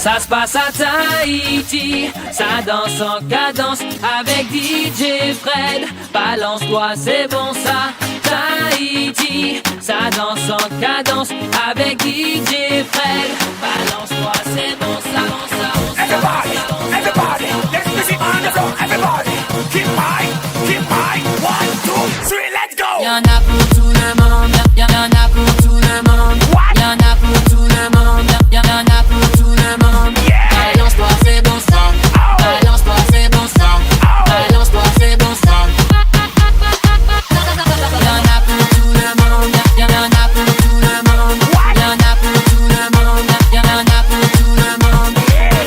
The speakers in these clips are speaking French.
Ça se passe à Tahiti, ça danse en cadence avec DJ Fred. Balance-toi, c'est bon ça. Tahiti, ça danse en cadence avec DJ Fred. Balance-toi, c'est bon ça, bon ça, bon ça. Everybody, everybody, let's music on the floor. Everybody, keep high, 1, 2, 3, let's go. Y'en a pour tout le monde, y'en a pour tout le monde. Y'en a pour tout le monde, y'en a pour tout le monde. Balance-toi, c'est bon ça. Balance-toi, c'est bon ça. Balance-toi, c'est bon ça. Y'en a pour tout le monde, y'en a pour tout le monde. Y'en a pour tout le monde, y'en a pour tout le monde.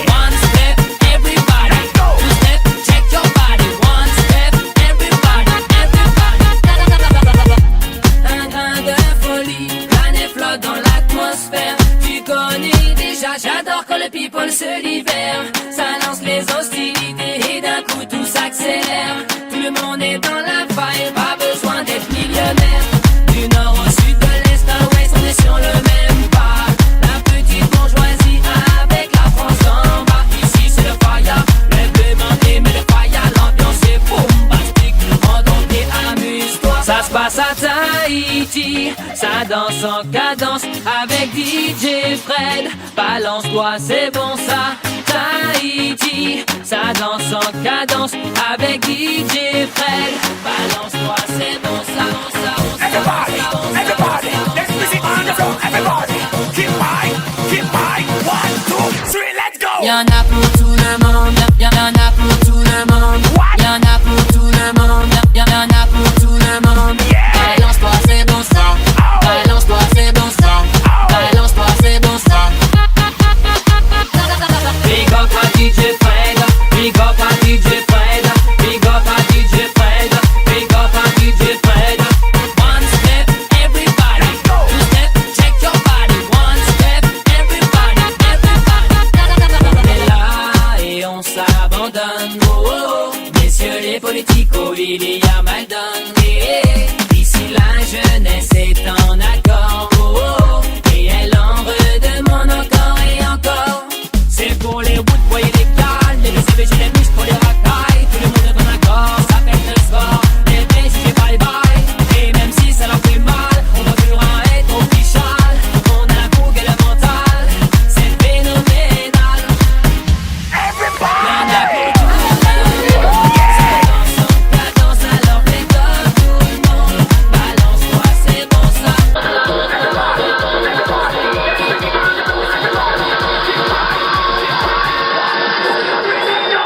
One step, everybody. Two step, check your body. One step, everybody, everybody. Un grain de folie, planète flotte dans l'atmosphère. Tu connais déjà, j'adore quand le people se libère. Ça lance les hostilités et d'un coup tout s'accélère. Tout le monde est dans la vibe, pas besoin d'être millionnaire. Du nord au sud, de l'est à l'ouest, on est sur le même pas. La petite bourgeoisie avec la France en bas. Ici c'est le fire, le bleu mandé, mais le fire, l'ambiance est bombastique. Le monde entier, amuse-toi. Ça se passe à Tahiti, ça danse en cadence avec DJ Fred. Balance-toi, c'est bon ça. Tahiti, ça danse en cadence avec DJ Fred. Balance-toi, c'est bon ça, bon ça, bon ça. Everybody, everybody, let's music on the floor. Everybody, keep high, 1, 2, 3, let's go. Y'en a pour tout le monde, y'en a pour tout le monde. Y'en a pour tout le monde, y'en a pour tout le monde. Balance-toi, c'est bon ça. Balance-toi, c'est bon ça. Balance-toi, c'est bon ça. Big up à DJ Fred, big up à DJ Fred, big up à DJ Fred, big up à DJ Fred. One step, everybody. Two step, check your body. One step, everybody, everybody. On est là et on s'abandonne. Oh, oh, oh. Messieurs les politiques, oh, il y a mal donné. Ici la jeunesse est en accord. Oh, oh, et elle en redemande encore et encore. C'est pour les wood boys illégales, les CVG, les miches pour les racailles. Tout le monde est en accord, ça pète le sport. Les PJ, bye bye. Et même si ça leur fait mal, on va toujours être official. On a la fougue et le mental, c'est phénoménal. Y'en a pour tout le monde. Ça danse, alors fais comme tout le monde. Balance-toi, c'est bon ça.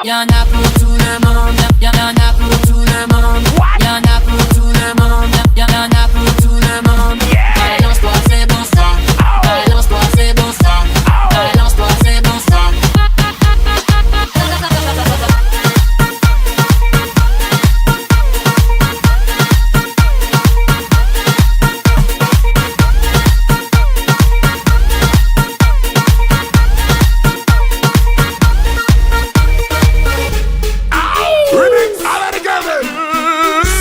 Y'en a pour tout le monde, y'en a pour tout le monde. Y'en a pour tout le monde, y'en a pour tout le monde. Balance-toi, c'est bon ça. Balance-toi, c'est bon ça. Balance-toi, c'est bon ça. Remix, all that together.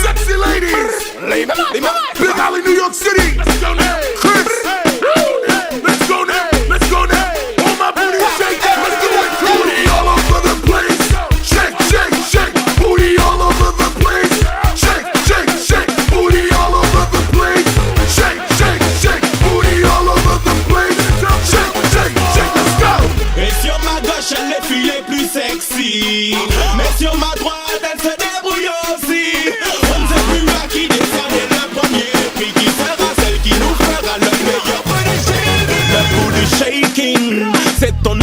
Sexy ladies. Lay back. Big Alley, New York City. Let's go now. Chris. Let's go now. Let's go now. All my booty shake that. Let's do it. Booty all over the place. Shake, shake, shake. Booty all over the place. Shake, shake, shake. Booty all over the place. Shake, shake, shake. Booty all over the place. Shake, shake, shake. Let's go. Et sur ma gauche, elle est filles les plus sexy. Mais sur ma droite, elle se débrouille aussi. On ne sait plus à qui décerner le premier prix. Qui sera celle qui nous fera le meilleur booty shaking. Le booty shaking, c'est ton